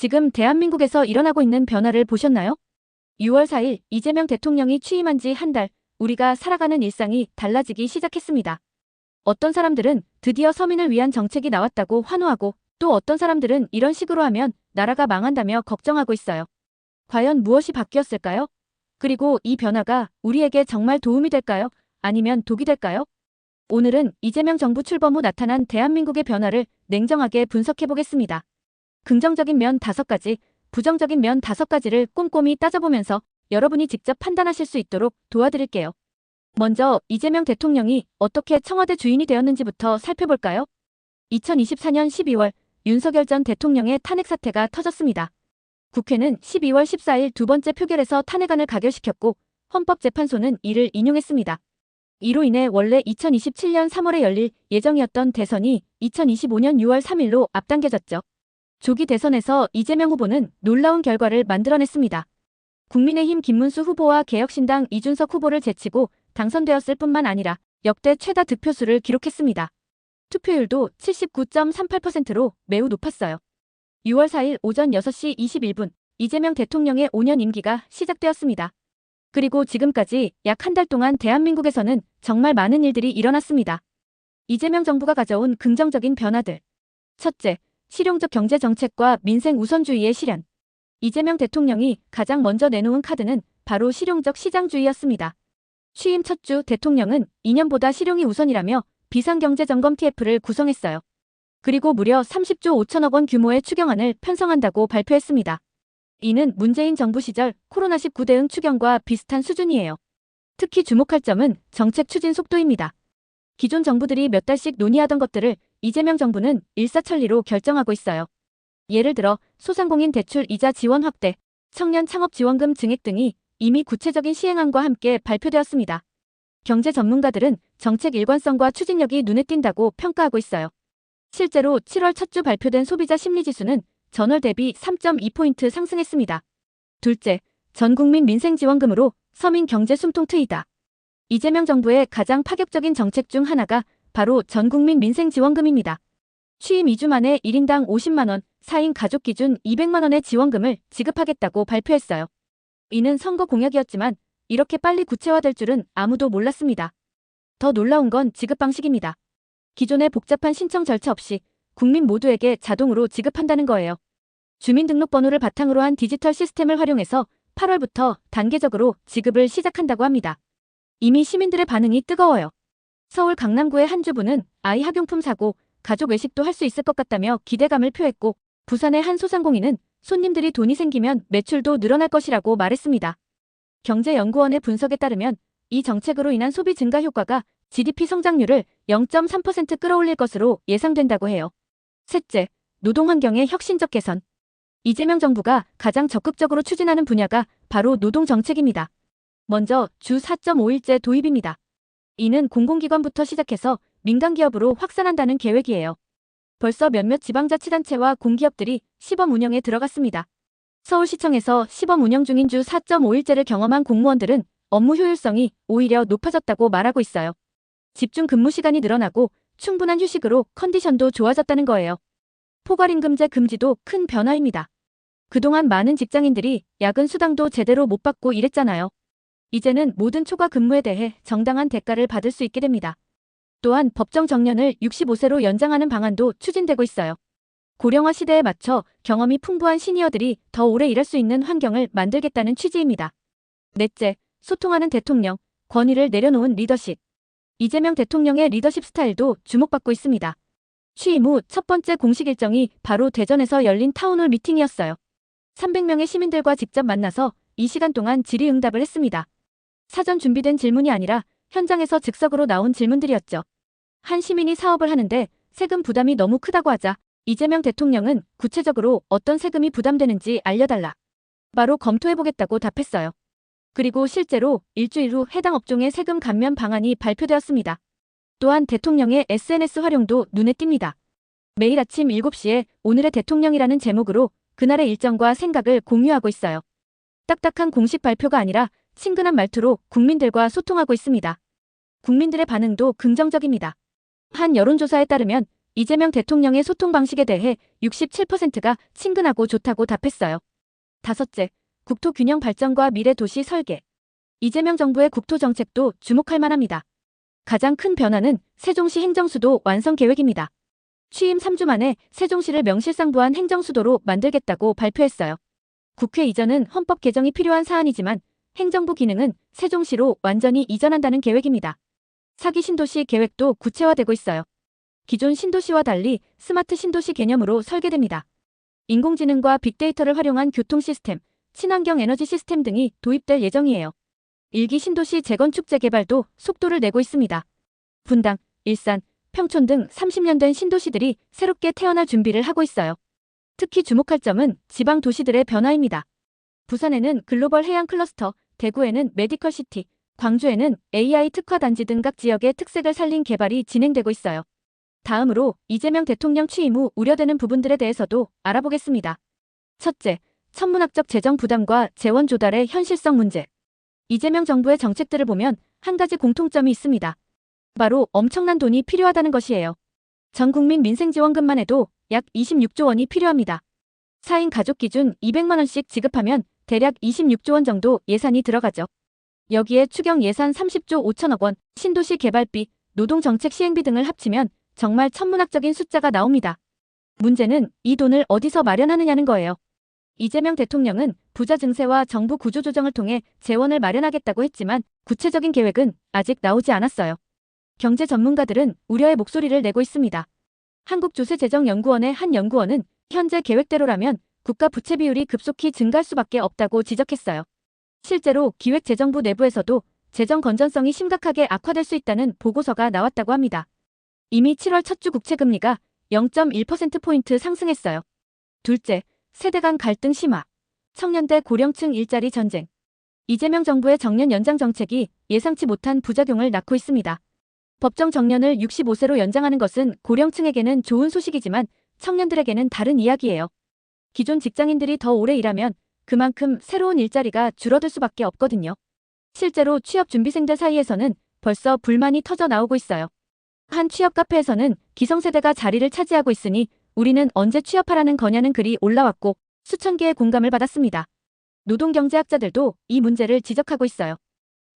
지금 대한민국에서 일어나고 있는 변화를 보셨나요? 6월 4일 이재명 대통령이 취임한 지 한 달, 우리가 살아가는 일상이 달라지기 시작했습니다. 어떤 사람들은 드디어 서민을 위한 정책이 나왔다고 환호하고, 또 어떤 사람들은 이런 식으로 하면 나라가 망한다며 걱정하고 있어요. 과연 무엇이 바뀌었을까요? 그리고 이 변화가 우리에게 정말 도움이 될까요? 아니면 독이 될까요? 오늘은 이재명 정부 출범 후 나타난 대한민국의 변화를 냉정하게 분석해 보겠습니다. 긍정적인 면 5가지, 부정적인 면 5가지를 꼼꼼히 따져보면서 여러분이 직접 판단하실 수 있도록 도와드릴게요. 먼저 이재명 대통령이 어떻게 청와대 주인이 되었는지부터 살펴볼까요? 2024년 12월 윤석열 전 대통령의 탄핵 사태가 터졌습니다. 국회는 12월 14일 두 번째 표결에서 탄핵안을 가결시켰고, 헌법재판소는 이를 인용했습니다. 이로 인해 원래 2027년 3월에 열릴 예정이었던 대선이 2025년 6월 3일로 앞당겨졌죠. 조기 대선에서 이재명 후보는 놀라운 결과를 만들어냈습니다. 국민의힘 김문수 후보와 개혁신당 이준석 후보를 제치고 당선되었을 뿐만 아니라 역대 최다 득표수를 기록했습니다. 투표율도 79.38%로 매우 높았어요. 6월 4일 오전 6시 21분 이재명 대통령의 5년 임기가 시작되었습니다. 그리고 지금까지 약 한 달 동안 대한민국에서는 정말 많은 일들이 일어났습니다. 이재명 정부가 가져온 긍정적인 변화들. 첫째, 실용적 경제정책과 민생 우선주의의 실현. 이재명 대통령이 가장 먼저 내놓은 카드는 바로 실용적 시장주의였습니다. 취임 첫 주 대통령은 2년보다 실용이 우선이라며 비상경제점검 TF를 구성했어요. 그리고 무려 30조 5천억 원 규모의 추경안을 편성한다고 발표했습니다. 이는 문재인 정부 시절 코로나19 대응 추경과 비슷한 수준이에요. 특히 주목할 점은 정책 추진 속도입니다. 기존 정부들이 몇 달씩 논의하던 것들을 이재명 정부는 일사천리로 결정하고 있어요. 예를 들어 소상공인 대출 이자 지원 확대, 청년 창업 지원금 증액 등이 이미 구체적인 시행안과 함께 발표되었습니다. 경제 전문가들은 정책 일관성과 추진력이 눈에 띈다고 평가하고 있어요. 실제로 7월 첫 주 발표된 소비자 심리지수는 전월 대비 3.2포인트 상승했습니다. 둘째, 전국민 민생지원금으로 서민 경제 숨통 트이다. 이재명 정부의 가장 파격적인 정책 중 하나가 바로 전국민 민생지원금입니다. 취임 2주 만에 1인당 50만원, 4인 가족 기준 200만원의 지원금을 지급하겠다고 발표했어요. 이는 선거 공약이었지만 이렇게 빨리 구체화될 줄은 아무도 몰랐습니다. 더 놀라운 건 지급 방식입니다. 기존의 복잡한 신청 절차 없이 국민 모두에게 자동으로 지급한다는 거예요. 주민등록번호를 바탕으로 한 디지털 시스템을 활용해서 8월부터 단계적으로 지급을 시작한다고 합니다. 이미 시민들의 반응이 뜨거워요. 서울 강남구의 한 주부는 아이 학용품 사고 가족 외식도 할 수 있을 것 같다며 기대감을 표했고, 부산의 한 소상공인은 손님들이 돈이 생기면 매출도 늘어날 것이라고 말했습니다. 경제연구원의 분석에 따르면 이 정책으로 인한 소비 증가 효과가 GDP 성장률을 0.3% 끌어올릴 것으로 예상된다고 해요. 셋째, 노동환경의 혁신적 개선. 이재명 정부가 가장 적극적으로 추진하는 분야가 바로 노동정책입니다. 먼저 주 4.5일제 도입입니다. 이는 공공기관부터 시작해서 민간기업으로 확산한다는 계획이에요. 벌써 몇몇 지방자치단체와 공기업들이 시범 운영에 들어갔습니다. 서울시청에서 시범 운영 중인 주 4.5일제를 경험한 공무원들은 업무 효율성이 오히려 높아졌다고 말하고 있어요. 집중 근무 시간이 늘어나고 충분한 휴식으로 컨디션도 좋아졌다는 거예요. 포괄임금제 금지도 큰 변화입니다. 그동안 많은 직장인들이 야근 수당도 제대로 못 받고 일했잖아요. 이제는 모든 초과 근무에 대해 정당한 대가를 받을 수 있게 됩니다. 또한 법정 정년을 65세로 연장하는 방안도 추진되고 있어요. 고령화 시대에 맞춰 경험이 풍부한 시니어들이 더 오래 일할 수 있는 환경을 만들겠다는 취지입니다. 넷째, 소통하는 대통령, 권위를 내려놓은 리더십. 이재명 대통령의 리더십 스타일도 주목받고 있습니다. 취임 후 첫 번째 공식 일정이 바로 대전에서 열린 타운홀 미팅이었어요. 300명의 시민들과 직접 만나서 이 시간 동안 질의응답을 했습니다. 사전 준비된 질문이 아니라 현장에서 즉석으로 나온 질문들이었죠. 한 시민이 사업을 하는데 세금 부담이 너무 크다고 하자 이재명 대통령은 구체적으로 어떤 세금이 부담되는지 알려달라. 바로 검토해보겠다고 답했어요. 그리고 실제로 일주일 후 해당 업종의 세금 감면 방안이 발표되었습니다. 또한 대통령의 SNS 활용도 눈에 띕니다. 매일 아침 7시에 오늘의 대통령이라는 제목으로 그날의 일정과 생각을 공유하고 있어요. 딱딱한 공식 발표가 아니라 친근한 말투로 국민들과 소통하고 있습니다. 국민들의 반응도 긍정적입니다. 한 여론조사에 따르면 이재명 대통령의 소통 방식에 대해 67%가 친근하고 좋다고 답했어요. 다섯째, 국토 균형 발전과 미래 도시 설계. 이재명 정부의 국토 정책도 주목할 만합니다. 가장 큰 변화는 세종시 행정수도 완성 계획입니다. 취임 3주 만에 세종시를 명실상부한 행정수도로 만들겠다고 발표했어요. 국회 이전은 헌법 개정이 필요한 사안이지만 행정부 기능은 세종시로 완전히 이전한다는 계획입니다. 4기 신도시 계획도 구체화되고 있어요. 기존 신도시와 달리 스마트 신도시 개념으로 설계됩니다. 인공지능과 빅데이터를 활용한 교통 시스템, 친환경 에너지 시스템 등이 도입될 예정이에요. 1기 신도시 재건축 재개발도 속도를 내고 있습니다. 분당, 일산, 평촌 등 30년 된 신도시들이 새롭게 태어날 준비를 하고 있어요. 특히 주목할 점은 지방 도시들의 변화입니다. 부산에는 글로벌 해양 클러스터, 대구에는 메디컬 시티, 광주에는 AI 특화 단지 등 각 지역의 특색을 살린 개발이 진행되고 있어요. 다음으로 이재명 대통령 취임 후 우려되는 부분들에 대해서도 알아보겠습니다. 첫째, 천문학적 재정 부담과 재원 조달의 현실성 문제. 이재명 정부의 정책들을 보면 한 가지 공통점이 있습니다. 바로 엄청난 돈이 필요하다는 것이에요. 전 국민 민생지원금만 해도 약 26조 원이 필요합니다. 4인 가족 기준 200만 원씩 지급하면 대략 26조 원 정도 예산이 들어가죠. 여기에 추경 예산 30조 5천억 원, 신도시 개발비, 노동정책 시행비 등을 합치면 정말 천문학적인 숫자가 나옵니다. 문제는 이 돈을 어디서 마련하느냐는 거예요. 이재명 대통령은 부자 증세와 정부 구조조정을 통해 재원을 마련하겠다고 했지만 구체적인 계획은 아직 나오지 않았어요. 경제 전문가들은 우려의 목소리를 내고 있습니다. 한국조세재정연구원의 한 연구원은 현재 계획대로라면 국가 부채 비율이 급속히 증가할 수밖에 없다고 지적했어요. 실제로 기획재정부 내부에서도 재정 건전성이 심각하게 악화될 수 있다는 보고서가 나왔다고 합니다. 이미 7월 첫 주 국채금리가 0.1%포인트 상승했어요. 둘째, 세대 간 갈등 심화. 청년대 고령층 일자리 전쟁. 이재명 정부의 정년 연장 정책이 예상치 못한 부작용을 낳고 있습니다. 법정 정년을 65세로 연장하는 것은 고령층에게는 좋은 소식이지만 청년들에게는 다른 이야기예요. 기존 직장인들이 더 오래 일하면 그만큼 새로운 일자리가 줄어들 수밖에 없거든요. 실제로 취업 준비생들 사이에서는 벌써 불만이 터져 나오고 있어요. 한 취업 카페에서는 기성세대가 자리를 차지하고 있으니 우리는 언제 취업하라는 거냐는 글이 올라왔고 수천 개의 공감을 받았습니다. 노동경제학자들도 이 문제를 지적하고 있어요.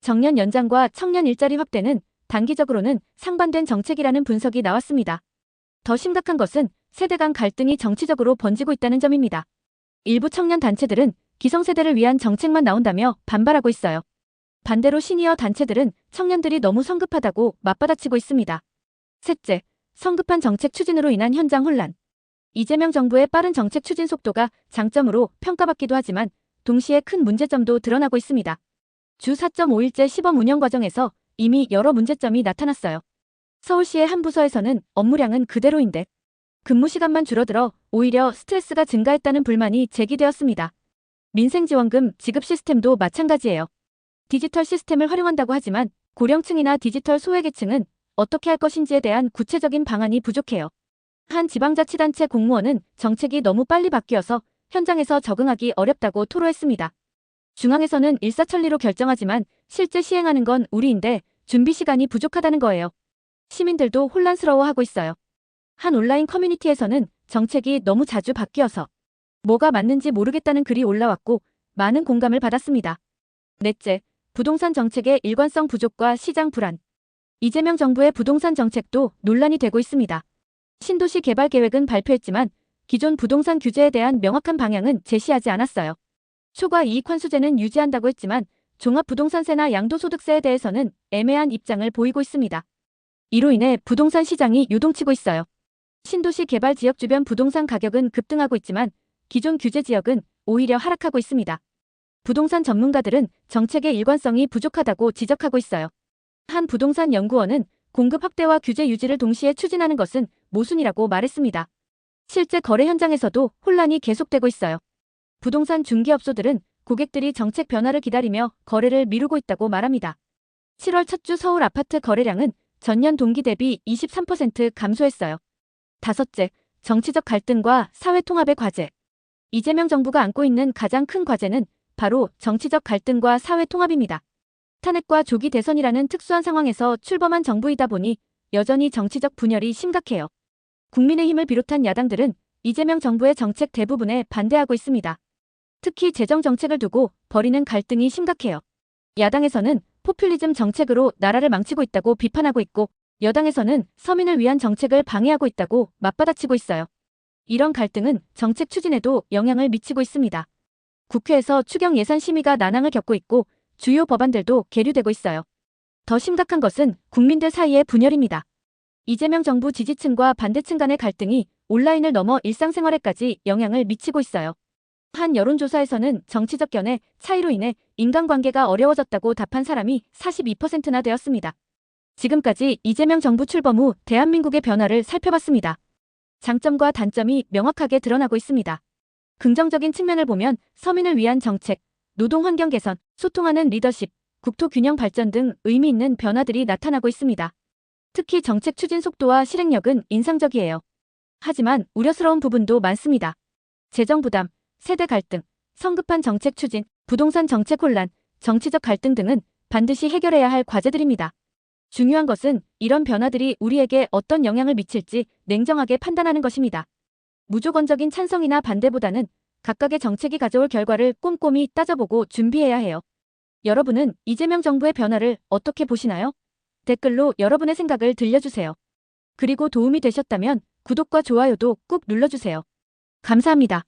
정년 연장과 청년 일자리 확대는 단기적으로는 상반된 정책이라는 분석이 나왔습니다. 더 심각한 것은 세대 간 갈등이 정치적으로 번지고 있다는 점입니다. 일부 청년 단체들은 기성세대를 위한 정책만 나온다며 반발하고 있어요. 반대로 시니어 단체들은 청년들이 너무 성급하다고 맞받아치고 있습니다. 셋째, 성급한 정책 추진으로 인한 현장 혼란. 이재명 정부의 빠른 정책 추진 속도가 장점으로 평가받기도 하지만 동시에 큰 문제점도 드러나고 있습니다. 주 4.5일제 시범 운영 과정에서 이미 여러 문제점이 나타났어요. 서울시의 한 부서에서는 업무량은 그대로인데 근무 시간만 줄어들어 오히려 스트레스가 증가했다는 불만이 제기되었습니다. 민생지원금 지급 시스템도 마찬가지예요. 디지털 시스템을 활용한다고 하지만 고령층이나 디지털 소외계층은 어떻게 할 것인지에 대한 구체적인 방안이 부족해요. 한 지방자치단체 공무원은 정책이 너무 빨리 바뀌어서 현장에서 적응하기 어렵다고 토로했습니다. 중앙에서는 일사천리로 결정하지만 실제 시행하는 건 우리인데 준비 시간이 부족하다는 거예요. 시민들도 혼란스러워하고 있어요. 한 온라인 커뮤니티에서는 정책이 너무 자주 바뀌어서 뭐가 맞는지 모르겠다는 글이 올라왔고 많은 공감을 받았습니다. 넷째, 부동산 정책의 일관성 부족과 시장 불안. 이재명 정부의 부동산 정책도 논란이 되고 있습니다. 신도시 개발 계획은 발표했지만 기존 부동산 규제에 대한 명확한 방향은 제시하지 않았어요. 초과 이익 환수제는 유지한다고 했지만 종합부동산세나 양도소득세에 대해서는 애매한 입장을 보이고 있습니다. 이로 인해 부동산 시장이 요동치고 있어요. 신도시 개발 지역 주변 부동산 가격은 급등하고 있지만 기존 규제 지역은 오히려 하락하고 있습니다. 부동산 전문가들은 정책의 일관성이 부족하다고 지적하고 있어요. 한 부동산 연구원은 공급 확대와 규제 유지를 동시에 추진하는 것은 모순이라고 말했습니다. 실제 거래 현장에서도 혼란이 계속되고 있어요. 부동산 중개업소들은 고객들이 정책 변화를 기다리며 거래를 미루고 있다고 말합니다. 7월 첫 주 서울 아파트 거래량은 전년 동기 대비 23% 감소했어요. 다섯째, 정치적 갈등과 사회 통합의 과제. 이재명 정부가 안고 있는 가장 큰 과제는 바로 정치적 갈등과 사회 통합입니다. 탄핵과 조기 대선이라는 특수한 상황에서 출범한 정부이다 보니 여전히 정치적 분열이 심각해요. 국민의힘을 비롯한 야당들은 이재명 정부의 정책 대부분에 반대하고 있습니다. 특히 재정 정책을 두고 벌이는 갈등이 심각해요. 야당에서는 포퓰리즘 정책으로 나라를 망치고 있다고 비판하고 있고, 여당에서는 서민을 위한 정책을 방해하고 있다고 맞받아치고 있어요. 이런 갈등은 정책 추진에도 영향을 미치고 있습니다. 국회에서 추경 예산 심의가 난항을 겪고 있고, 주요 법안들도 계류되고 있어요. 더 심각한 것은 국민들 사이의 분열입니다. 이재명 정부 지지층과 반대층 간의 갈등이 온라인을 넘어 일상생활에까지 영향을 미치고 있어요. 한 여론조사에서는 정치적 견해 차이로 인해 인간관계가 어려워졌다고 답한 사람이 42%나 되었습니다. 지금까지 이재명 정부 출범 후 대한민국의 변화를 살펴봤습니다. 장점과 단점이 명확하게 드러나고 있습니다. 긍정적인 측면을 보면 서민을 위한 정책, 노동 환경 개선, 소통하는 리더십, 국토 균형 발전 등 의미 있는 변화들이 나타나고 있습니다. 특히 정책 추진 속도와 실행력은 인상적이에요. 하지만 우려스러운 부분도 많습니다. 재정 부담, 세대 갈등, 성급한 정책 추진, 부동산 정책 혼란, 정치적 갈등 등은 반드시 해결해야 할 과제들입니다. 중요한 것은 이런 변화들이 우리에게 어떤 영향을 미칠지 냉정하게 판단하는 것입니다. 무조건적인 찬성이나 반대보다는 각각의 정책이 가져올 결과를 꼼꼼히 따져보고 준비해야 해요. 여러분은 이재명 정부의 변화를 어떻게 보시나요? 댓글로 여러분의 생각을 들려주세요. 그리고 도움이 되셨다면 구독과 좋아요도 꾹 눌러주세요. 감사합니다.